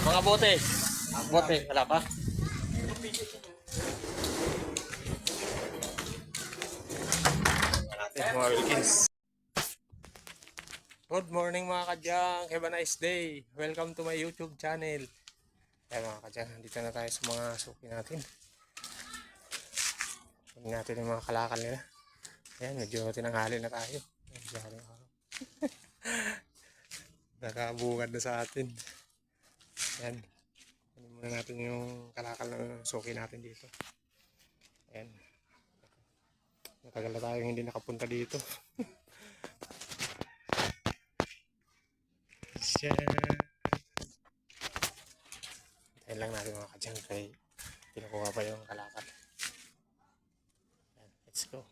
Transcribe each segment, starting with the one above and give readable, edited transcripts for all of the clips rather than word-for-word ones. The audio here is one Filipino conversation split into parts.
Mga bote. Bote, wala pa. Mga Wilkins. Good morning mga kadyang. Have a nice day. Welcome to my YouTube channel. Ayan mga kadyang, dito na tayo sa mga suki natin. Tignan natin yung mga kalakal nila. Ayan, medyo tinanghali na tayo. Nakabungad na sa atin. Ayan. Kunin muna natin yung kalakal ng suki natin dito. Ayan. Matagal na tayo hindi nakapunta dito. Ayan lang natin mga kadyang kay kinukuha pa yung kalakal. Ayan, let's go.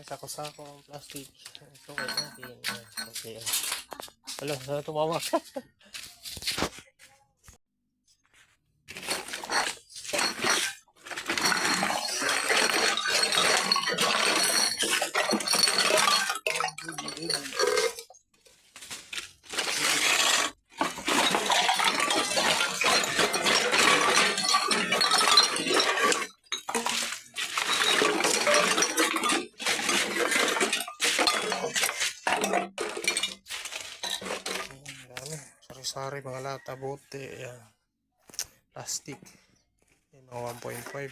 Sako-sako ang plastic. Ito kayo natin. Okay. Wala, sana tumawa ka. Sari-sari, mga lata, bote, ayan. Plastic. Ayan, mga 1.5.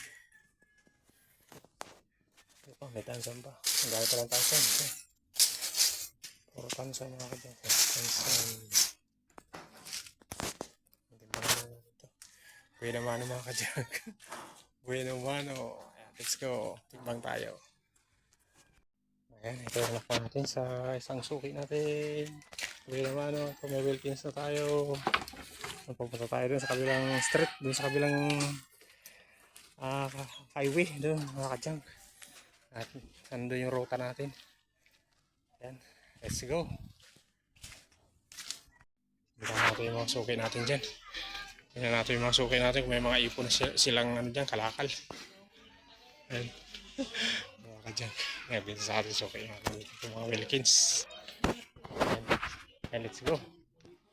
Ito, may tansan pa. Ang gaya pa ng tansan. Puro tansan mga kadyan. Tansan. Hindi ba naman ito? Buena mano mga kadyan. Buena mano. Ayan, let's go. Timbang tayo. Ayan, ito yung nakuha natin sa isang suki natin. Buena mano. Kung may Wilkins na tayo. Pupunta tayo dun sa kabilang street. Dun sa kabilang highway. Dun mga kadyang. At nandun yung ruta natin. Ayan. Let's go. Tignan natin yung mga suki natin dyan. Tignan natin yung mga suki natin kung may mga ipon na silang ano dyan, kalakal. Ayan. Mga kadyang. Ayan, binsa sa atin suki natin. Yung mga Wilkins. Ayan. Ayan, let's go.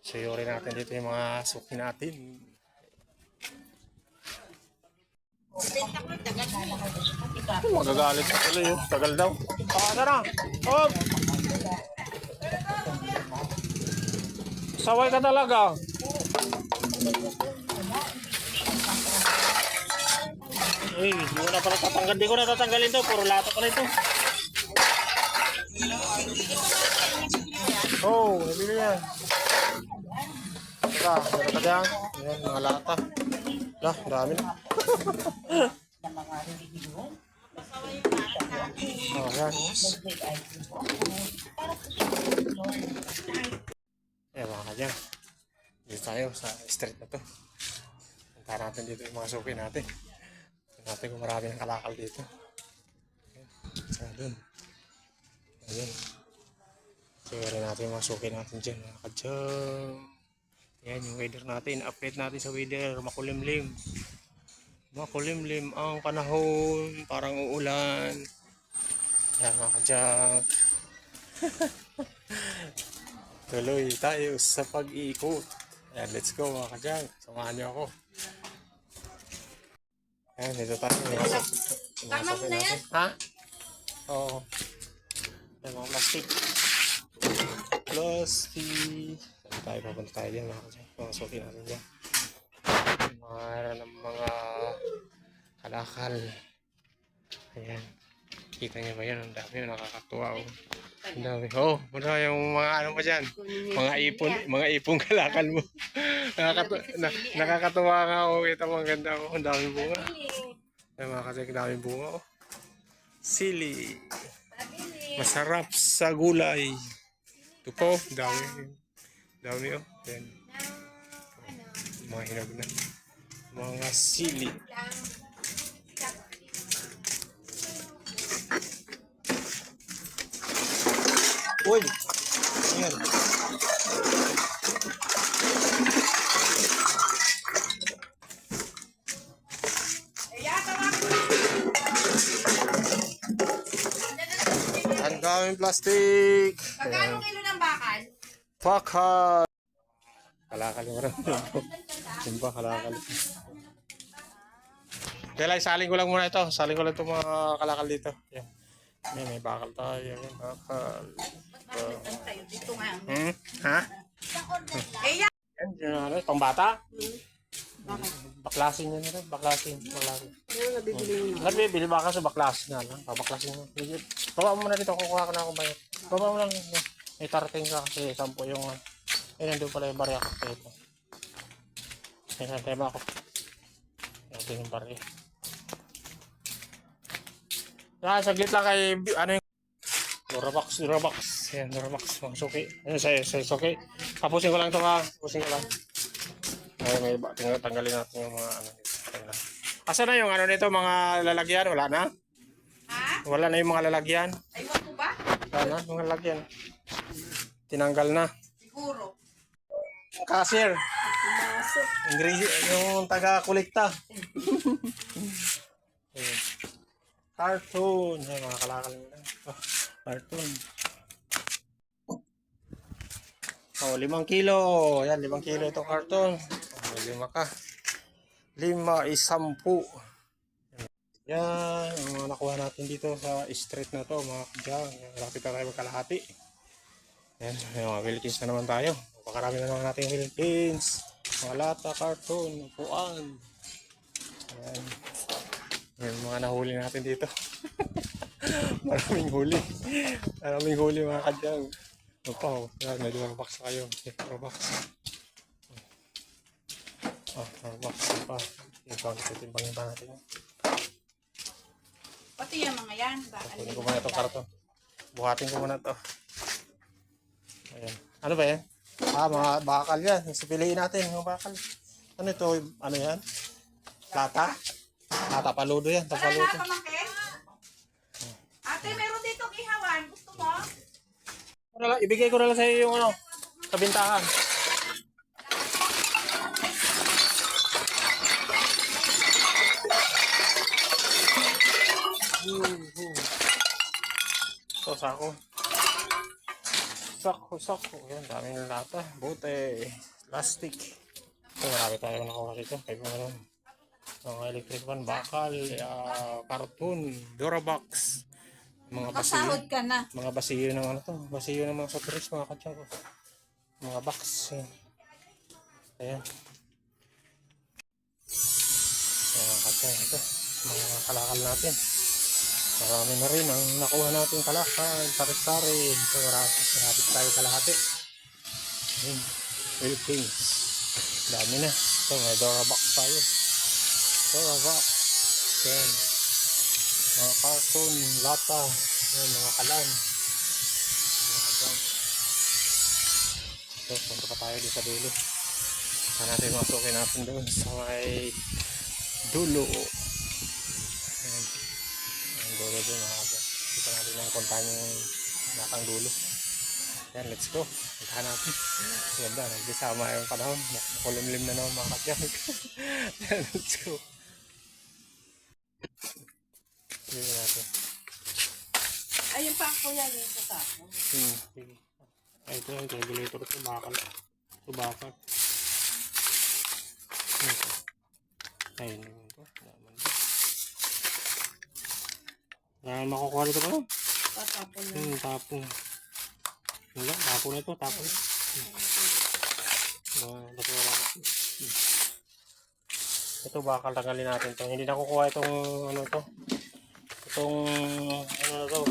Suyurin natin dito yung mga suki natin. Magagalit ka tuloy yun. Tagal daw. Paano na? Oh! Saway ka talaga. Uy, hindi ko na pala tatanggal. Hindi ko na tatanggalin to. Puro lata pala ito. Oh, nabili yan. Teka, meron ka dyan. Ayan, mga lata. Lah, dami na. Oh, yan. Ayan mga kadyan. Dito tayo sa street na to. Punta natin dito yung mga suki natin. Tignan natin kung marami ng kalakal dito. Ayan. Saan dun? Ayan. Siguro natin yung mga suki natin dyan mga kadyan. Ayan yung weather natin. Update natin sa weather. Makulimlim. Makulimlim ang panahon. Parang uulan. Ayan mga kadyan. Tuloy tayo sa pag-iikot. Ayan, let's go mga kadyan. Samahan niyo ako. Ayan, dito tayo. Tama mo na yan? Ha? Oo. Ayan mga plastic. Plastic. Tayo, papunta tayo dyan mga kadyan. Mga suki natin dyan. Mga kalakal. Ayan. Kita niyo ba yan? Ang dami yun. Nakakatuwa. Oh. Ang dami. Oh, muna yung mga ano pa dyan. Mga ipong kalakal mo. Nakakatuwa nga. Oh. Kita mo ang ganda. Oh. Ang daming bunga. Ayan mga kadyan. Ang daming bunga. Oh. Sili. Masarap sa gulay. Ito po. Dami. Dami oh. Ayan. Mga hinog na. Mga sili. Uy! Ayan. Ang daming plastic. Magkano kilo ng bakal? Bakal. Kalakal mo rin. Simba, kalakal. Kaya lang, saling ko lang muna ito. Saling ko lang itong mga kalakal dito. Yan. May bakal tayo. Yan, bakal. Dito nga. Ha? Eh, yan. Yan, yun ano, pambata? Bakit? Baklasin yun ito. Baklasin. Ano nabibili mo? Nabibili ba ka sa baklasin na lang? Baklasin mo. Baba mo na dito. Kukuha ka na ako ba yun? Baba mo lang. May tarting ka kasi 10 yung... Eh, nandun pala yung barya ko. Ito. May santema ako. Ito yung barya. Saglit lang kay... Ano yung... Durabox. Yan, Durabox. Mga suki. Ano sa'yo? Suki. Tapusin ko lang ito ka. Tapusin ko lang. Ay, may tanggalin natin yung mga ano dito. Asa na yung ano nito, mga lalagyan? Wala na? Ha? Wala na yung mga lalagyan. Aywan mo ba? Wala na, mga lalagyan. Tinanggal na. Siguro. Cashier. Pumasok. Yung taga-kolekta. Cartoon. Ay, mga kalakal nila. Oh, cartoon. Oh, 5 kilo. Yan, 5 kilo itong karton. Oh, 5 ka. 5 is 10. Yan, ang mga nakuha natin dito sa street na to, mga kadyang. Malapit na tayo magkalahati. Yan, may mga Philippines na naman tayo. Pakarami na naman natin Philippines. Mga lata, karton, upuan. Yan. Yan, mga nahuli natin dito. Maraming huli. Maraming huli mga kadyang. Opo, yan, may 2 box kayo. 2 box. Oh, 2 box pa. Ikaw, titimbangin pa natin. Pati yung mga yan. Kunin ko muna itong karton. Buhatin ko muna ito. Ayan. Ano ba yan? Mga bakal yan. Piliin natin yung bakal. Ano ito? Ano yan? Lata? Lata paludo yan. Wala Tapaludo. na pamangkin? Ate, meron dito ihawan. Gusto mo? Ibigay ko na lang sa iyo yung ano, kabintahan. So, sako. Sako. Yan, dami ng lata. Bote. Plastic. So, marami tayo nakuha dito. Kaya mo naman. Mga electric fan, bakal, karton, Durabox. Mga Kasahod ka na. mga basiyo ng ano to, basiyo ng mga softdrinks, mga katsako, mga box. Ayan. Mga katsako, ito mga kalakal natin. Marami na rin ang nakuha natin kalakal, tarik-tari. Ito marapit tayo kalahati. Ayan, Philippines. Dami na. Ito may Durabox tayo. Durabox. Ayan. Mga karton, lata, yan, mga kalan. So, punta pa tayo din sa dulo. Saan natin masukin natin doon sa may dulo. Ayan. Ang dulo doon, mga kapya. Dito natin lang puntahan yung nakang dulo. Yan, let's go. Puntahan natin. Ganda, nagsama yung panahon. Makulimlim na naman mga kapya. Yan, let's go. Sige natin. Ayun pa ako yan yung sa tapo. Sige. Ay, ito yung regulator ito. Bakal. Ito bakal. Ayun naman ito. Makukuha nito pa lang. Tatapon na. Tapon. Wala, tapon na ito. Tapon. Ito bakal, tanggalin natin ito. Hindi nakukuha itong ano ito. Itong ano na ito.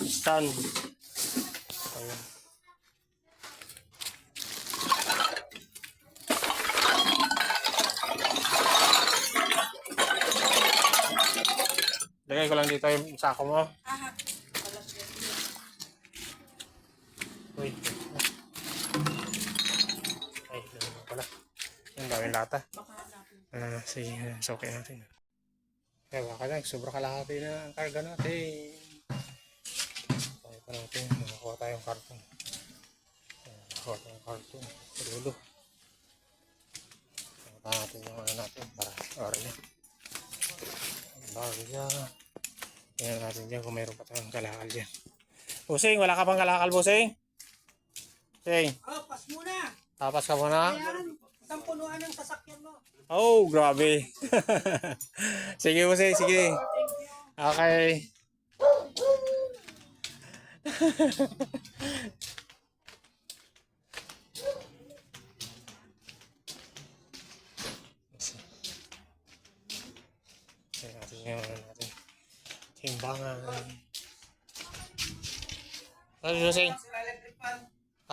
Stand. Ayun. Lagay ko lang dito yung sako mo. Aha. Uy. Ay, dami pala. Ang daming lata. Baka hanapin. Sige, okay natin. Kaya baka lang, sobra kalahati na ang karga natin. Tayo pa natin, makakuha tayong karton. Makakuha tayong karton. Palulo. Makakuha natin yung ano natin para orya. Orya. Tingnan natin dyan kung mayroon pa tayong kalakal dyan. Busing, wala ka pang kalakal, Busing? Okay. Oh, pas muna. Tapas ka muna. Ayan, isang punuan ng sasakyan mo. Oh, grabe. Sige mo, sige. Okay. Tingnan natin yung ano natin. Timbangan. Ano Jose?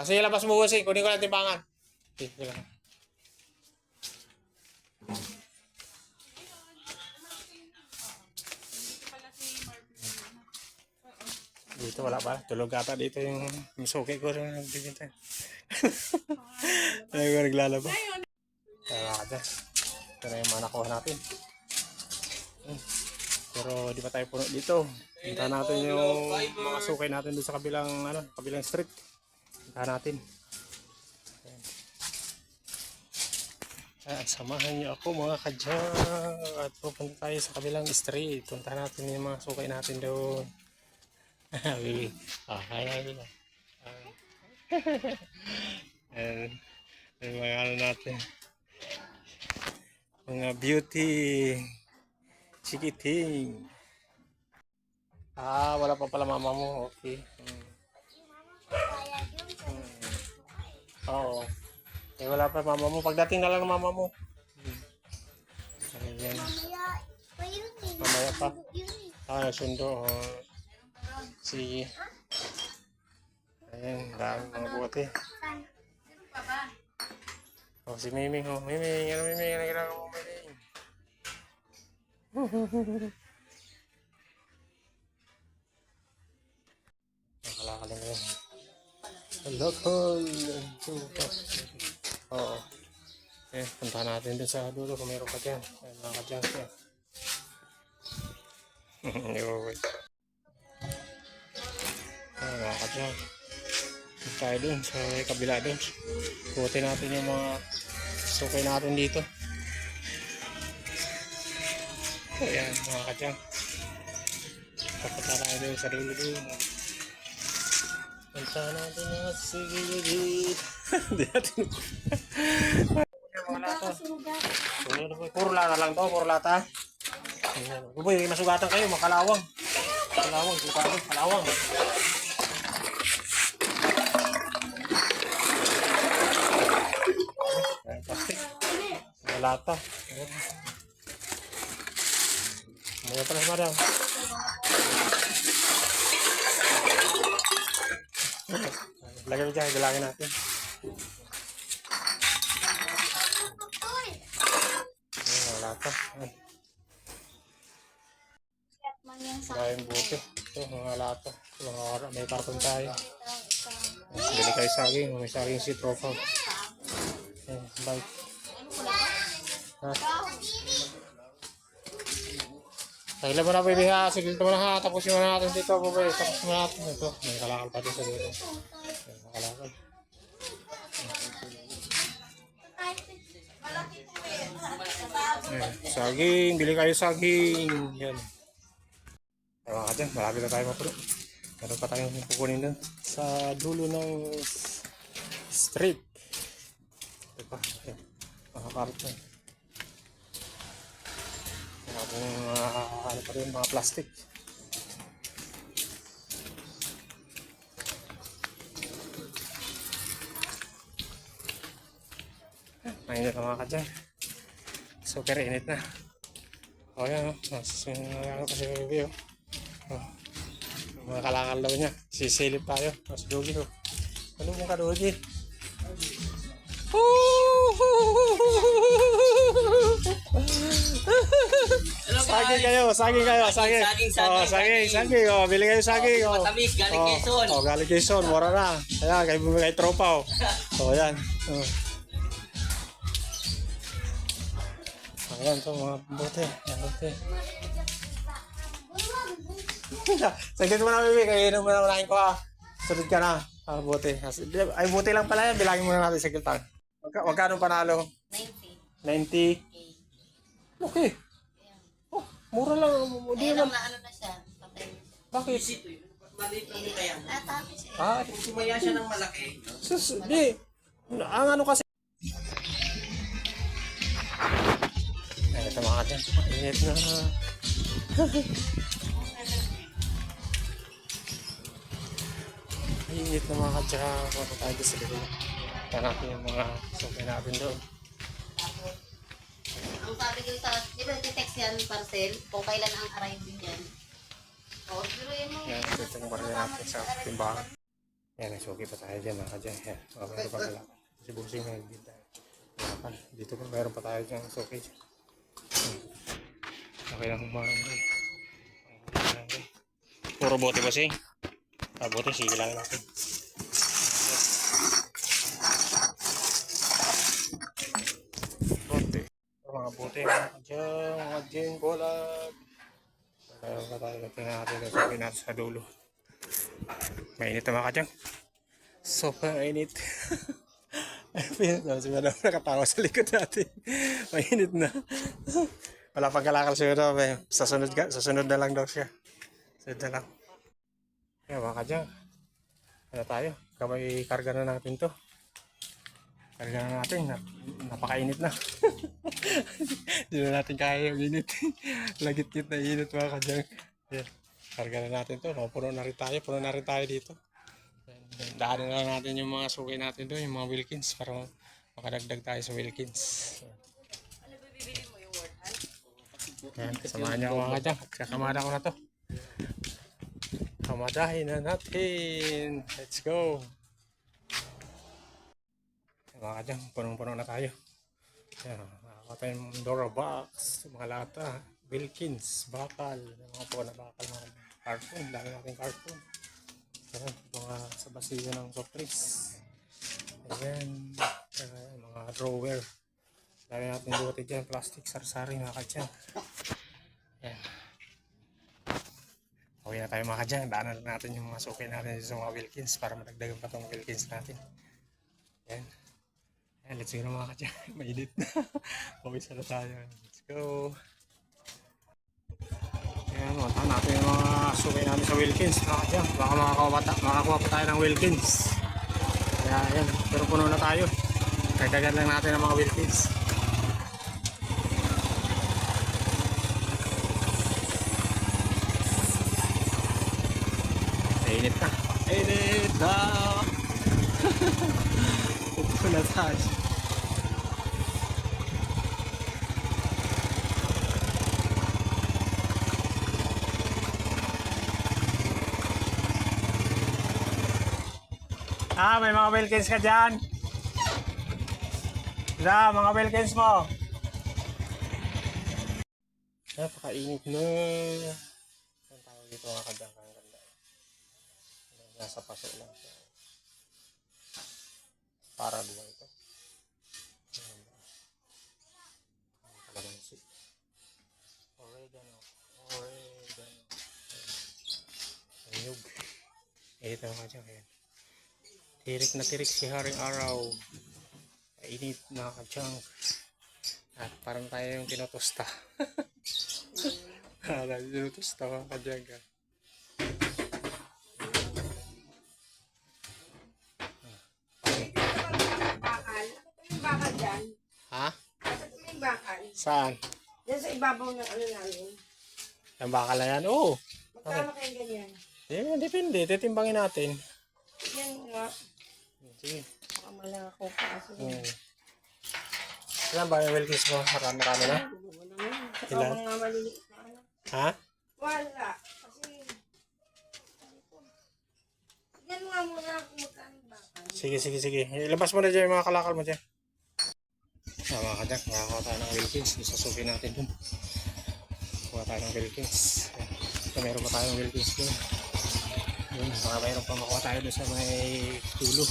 Sige, labas mo Jose. Kunin ko lang timbangan. Sige lang. Dito wala pa. Tulog ata dito yung suki ko rin nagbibintay. Ayaw ko naglalaba. Kaya ka dyan. Ito na yung mga nakuha natin. Pero di pa tayo puno dito. Punta natin yung mga sukay natin doon sa kabilang street. Punta natin. Samahan niyo ako mga kadyang. At pupunta tayo sa kabilang street. Punta natin yung mga sukay natin doon. Ay. Yung mga ano natin. Mga beauty. Chikiting. Wala pa pala mama mo. Okay. Oo. Wala pa mama mo. Pagdating na lang ng mama mo. Ayan. Mamaya pa. Sundo. Sige. Ayan. Dami mga buti. Si Miming. Miming. Ano Miming? Ano ginagawa mo Miming? Nakalakalim mo yun. Local. Oo. Puntahan natin dun sa dulo kung meron pa dyan. Mga kadyang siya. Wait. Mga kadyang. Tayo dun sa kabila dun. Buti natin yung mga sukay natin dito. Ayan mga kadyang. Papunta tayo dun sa dulo dun. Punta natin yung sigilid. Hindi natin. Mga lata. Puro lata lang to. Puro lata. Uboy, masugatan kayo. Makalawang. Kalawang. Kalawang. Plastic. Mga lata. Mga pala sa madam. Lagay mo dyan, dalangin natin. Wala pa. Dahil buti. Ito, mga lata. May karton tayo. Bili kayo saging. May saging si Tropa. Bye. Tagila mo na baby ha. Sige mo na ha. Tapusin mo na natin dito. Tapusin mo na natin. Ito. May kalakal pa dito sa dito. Kalakal. Saging, bili kayo saging. Yan. Ewan ka dyan, malapit na tayo mapuno. Meron pa tayong pupunin doon sa dulo ng street. Ito pa, yan. Makakarton. Ano pa rin, mga plastic. Mainit na mga kadyan. Super init na. O yan o. Ano kasi yung review. Mga kalakal daw niya. Sisilip tayo. Si Dogi o. Ano mong ka Dogi? Saging kayo. Saging. O, bili kayo saging. Matamis, galing Quezon. O, galing Quezon. Mura na. Ayan, kay tropa o. O, yan. Ayan to mga bote. Ayan bote. Saglit mo na baby. Kaya mo na manahin ko ha. Sunod ka na. Bote. Ay bote lang pala yan. Bilangin muna natin saglit lang. Magkano panalo? 90. 90? Okay. Oh, mura lang. Ayun lang na ano na siya. Patay. Bakit? Maliit lang yung kaya. Ah, Sumaya siya ng malaki. di. Ang ano kasi. Ay, ito mga kadyan. Init na. Init na mga kadyan. Punta tayo sa likod. Ito natin yung mga sukay natin doon. Ang sabi ko sa, di ba text yan, parcel, kung kailan ang arriving yan. O, pero yun mo. Yan, ito yung baril natin sa timbangan. Yan, nasuki pa tayo dyan mga kadyan. Yan, mga meron pa pala. Si Busing na hindi tayo. Dito pa meron pa tayo dyan suki. Okay lang mga puro bote Busing. Bote, sige lang natin. Bote. Mga bote mga kadyan, mga dyan, bulag. Meron pa tayo. Tingnan natin yung suki natin sa dulo. Mainit na mga kadyan. Sobrang init. Si Madam nakatawa sa likod natin. Mainit na. Wala pang kalakal siya daw. Sa sunod na lang daw siya. Sunod na lang. Kaya mga kadyan. Ano tayo? Kamay karga na natin to. Karga na natin. Napakainit na. Hindi na natin kaya yung init. Lagit-git na init mga kadyan. Yan. Karga na natin to. Puno na rin tayo. Puno na rin tayo dito. Daanan na lang natin yung mga suki natin doon, yung mga Wilkins para makadagdag tayo sa Wilkins. Ano ba bibili mo yung Warthol? Yan, samahan niyo ako mga kadyan. Kakamada ko na to. Kamadahin na natin. Let's go. Mga kadyan, punong-puno na tayo. Yan, nakaka tayo yung Dora box, mga lata, Wilkins, bakal, mga po na bakal, mga cartoon, dami natin cartoon. Ayan, mga sa basiyo ng soft drinks. Ayan, mga drawer. Dami natin buti dyan, plastic, sarsari, mga kadyan. Ayan. Okay na tayo mga kadyan. Daanan natin yung mga suki natin sa mga Wilkins para madagdagan pa itong Wilkins natin. Ayan. Ayan, let's go na mga kadyan. Mainit na. Pawisa na tayo. Let's go. Ayan, puntahan natin yung mga suki natin sa Wilkins. Mga kadyan, baka makakuha pa tayo ng Wilkins. Kaya ayan, pero puno na tayo. Kagdagan lang natin ang mga Wilkins. Init na. Init na. Upo na tayo. May mga Wilkins ka dyan. Mga Wilkins mo. Napakainit na. Ang tawag dito mga kadang. Nasa paso lang siya. Para buhay ito. Kalamansi. Oregano. Anyog. Ito mga kadang. Tirik na tirik si Haring Araw. Init na kadyang. At parang tayo yung tinutusta. Tinutusta mga kadyang. Bakal. Yung bakal dyan. Ha? Bakit may bakal? Saan? Diyan sa ibabaw ng ano namin. Ang bakal na yan? Oo. Magkano kayo ganyan? Depende. Titimbangin natin. Yan nga. Sige. Baka malang ako pa kasi. Ilan ba yung Wilkins mo? Marami na? Wala nga. Saka Ilan? mga maliliit na ano. Ha? Wala. Kasi. Yan nga muna kung magkano bakal. Sige. Ilabas mo na dyan yung mga kalakal mo dyan. Mga kadyak, nakakuha tayo ng Wilkins. Isasukin natin dun. Kuha tayo ng Wilkins. Ito, meron pa tayo ng Wilkins dun. Yun, mayroon pa makuha tayo dun sa may tulo.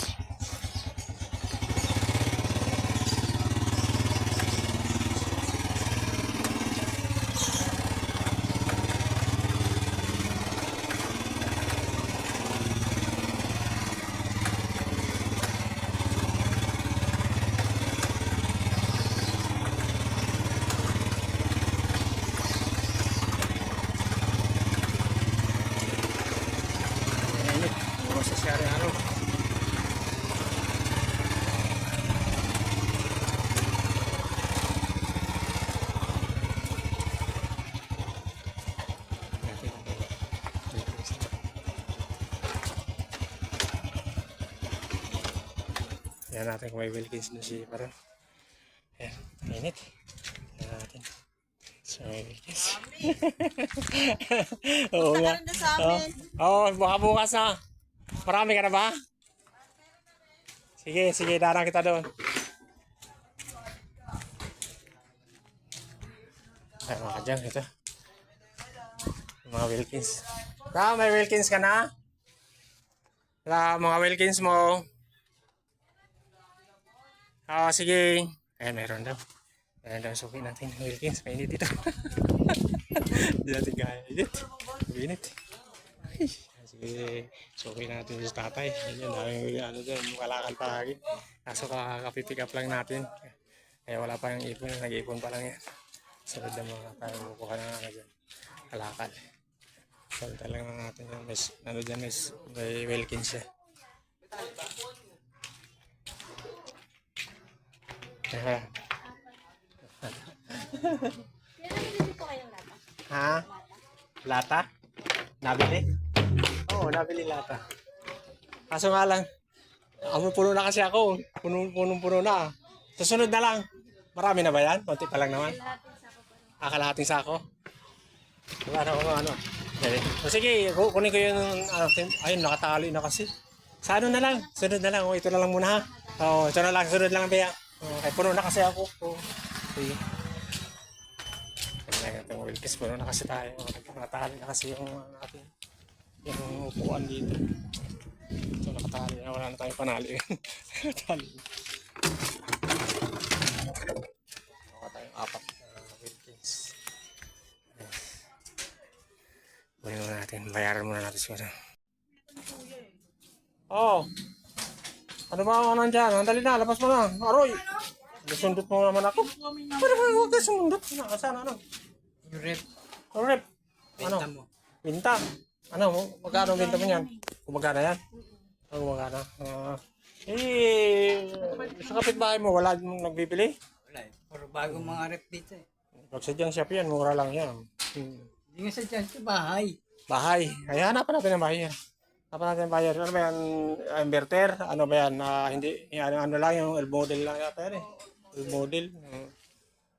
Tingnan natin kung may Wilkins na si Maron. Ayan, init. Tingnan natin. So, may Wilkins. Oo nga. Punta ka rin sa amin. Oo, baka bukas na. Marami ka na ba? Sige, sige, darang kita doon. Ay, mga kadyang, ito. Yung mga Wilkins. May Wilkins ka na? Mga Wilkins mo. Sige. Meron daw. Ayan daw, suki natin ng Wilkins. Mainit dito. Hindi natin kaya. Mainit. Sige, suki natin yung tatay. Ayan, daming dyan, kalakal pa lagi. Kaso kakapipick up lang natin. Kaya wala pa yung ipon. Nag-ipon pa lang yan. Sunod na mga tayo. Bukuha na dyan. Kalakal. Sunod lang natin yan. May Wilkins siya. Ha? Lata? Nabili? Oo, nabili lata. Kaso nga lang, puno na kasi ako. Puno na. Susunod na lang. Marami na ba yan? Konti pa lang naman. Kalahating sako. Ano. Sige, kunin ko yung, ayun, nakatali na kasi. Sa ano na lang? Sunod na lang. Ito na lang muna ha. Ito na lang. Sunod lang biya. Puno na kasi ako. Sige. Itong Wilkins, puno na kasi tayo. Nakatali na kasi yung ating yung upuan dito. Ito nakatali na. Wala na tayong panali. Nakatali. Wala tayong apat na Wilkins. Kunin mo natin. Bayaran muna natin siya. Ano ba ang nandyan? Andali na. Labas mo na. Aroy! Sundot mo naman ako. Pwede ba huwag ka sumundot? Saan ano? Yung rep. Rep. Benta mo. Binta. Magkano binta mo yan? Kung magkano yan? Kung magkano? Sa kapitbahay mo, wala mong nagbibili? Wala eh. Puro bagong mga rep dito eh. Pag sa dyan shop yan, mura lang yan. Hindi nga sa dyan sa bahay. Bahay. Ay, hanapan natin ang bahay yan. Hanapan natin ang bahay yan. Ano ba yan? Inverter? Ano ba yan? Hindi, ano lang yung L-model lang yata yan eh. L-model.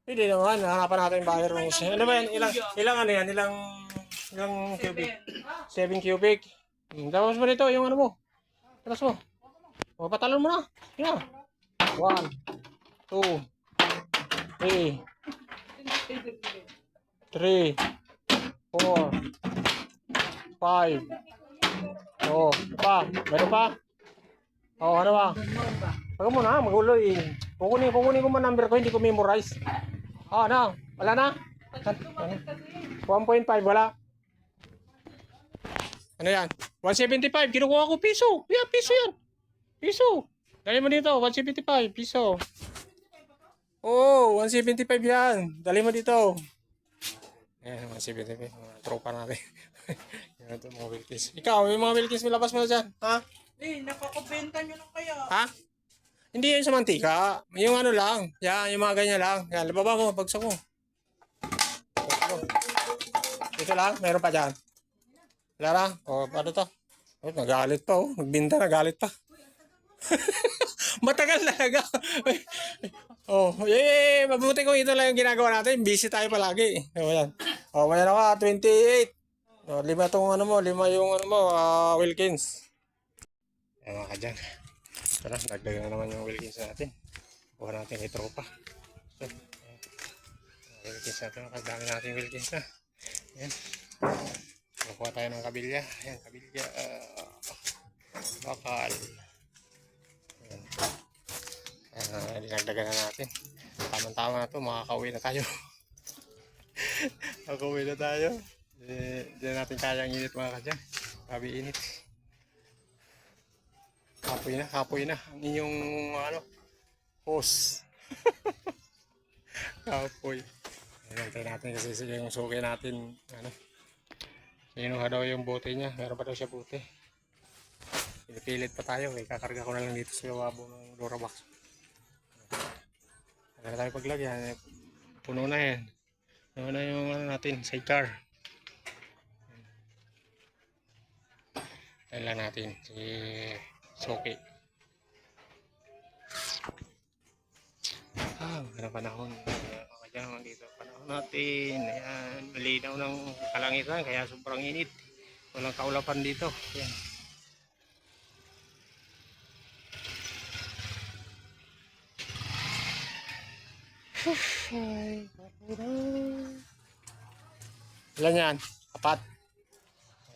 Hindi naman, hanapan natin yung bahay. Ano ba yan? Ilang ano yan? Ilang cubic? 7 cubic. Tapos mo dito, yung ano mo. Tapos mo. Patalon mo na. Yan. 1, 2, 3, 3, 4, 5. Meron pa? Ano ba? Pag mo na, magulo eh. Kukunin ko man number ko, hindi ko memorize. Wala na? 1.5, wala. Ano yan? 175, kinukuha ko piso. Yeah, piso yan. Piso. Dali mo dito, 175, piso. 175 yan. Dali mo dito. Ayan, 175. Mga tropa natin. Yan ito, mga Wilkins. Ikaw, yung mga Wilkins, labas mo na dyan. Ha? Nakakabenta nyo lang kaya. Ha? Hindi yan sa mantika. Yung ano lang. Yan, yung mga ganyan lang. Yan, lababa mo, bagsak mo. Ito lang, meron pa dyan. Wala na. Ano to? Nagalit pa Nagbinta, nagalit pa. Matagal talaga. Mabuti kung ito lang yung ginagawa natin. Busy tayo palagi. Ayan. Mayan ako, 28. 5 tong lima yung Wilkins. Ayan mga kadyan. Tara, nagdagan na naman yung Wilkins natin. Kuha natin kay tropa. Wilkins natin, nakagdami natin yung Wilkins na. Ayan. Kuha tayo ng kabilya. Ayan, kabilya. Bakal. Ayan. Dinagdagan na natin. Tama-tama na ito, makakauwi na tayo. Makakauwi na tayo. Hindi natin kaya ang init mga kadyan. Sabi init. Kapoy na. Ang inyong hose. Kapoy. Hinantay natin kasi yung suki natin. Sinuha daw yung bote niya. Meron pa daw siya bote. Pinipilit pa tayo. Kakarga ko na lang dito sa lawabo ng Durabox. Kaya tayo paglagyan. Puno na yan. Puno na yung natin, sidecar. Ayan lang natin si Soki. Ano panahon. Kaya dito panahon natin. Ayan, malinaw ng kalangitan kaya sobrang init. Walang kaulapan dito. Ayan. Ilan yan? Apat.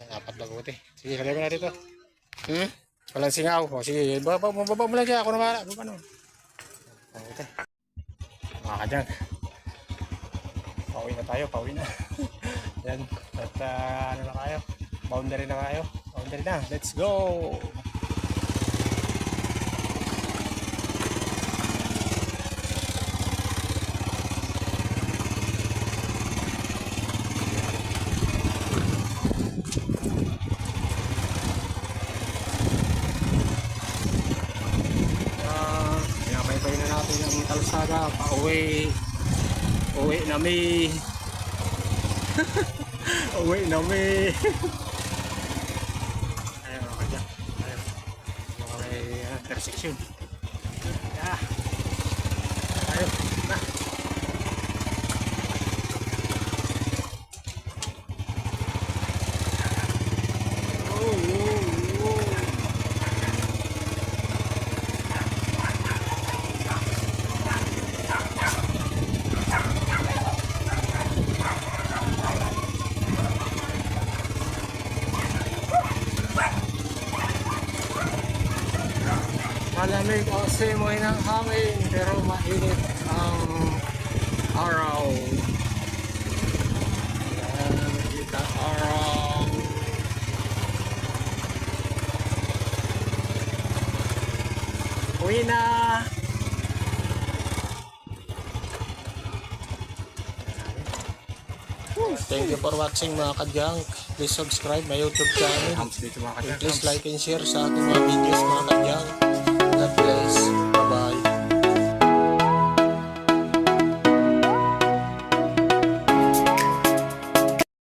Ayan, apat na buti. Sige, lagay mo na dito. Walang singaw. O, sige, baba mo lang dyan. Ako na wala. Baba naman. Buti. Mga ka dyan. Pauwi na tayo. Pauwi na. Yan. At ano na tayo? Boundary na tayo. Boundary na. Let's go! Pinapaypay na natin ang kalsada. Pauwi. Uwi na mi. Uwi na mi. Ayun mga kadyan. Ayun. Mga may intersection. Yeah. Ayun. Na. Malamig kasi mo ng hangin pero mainit ang araw. Mainit ang araw. Uwi na! Thank you for watching mga kadyang. Please subscribe my YouTube channel. Please like and share sa ating mga videos mga kadyang. God bless.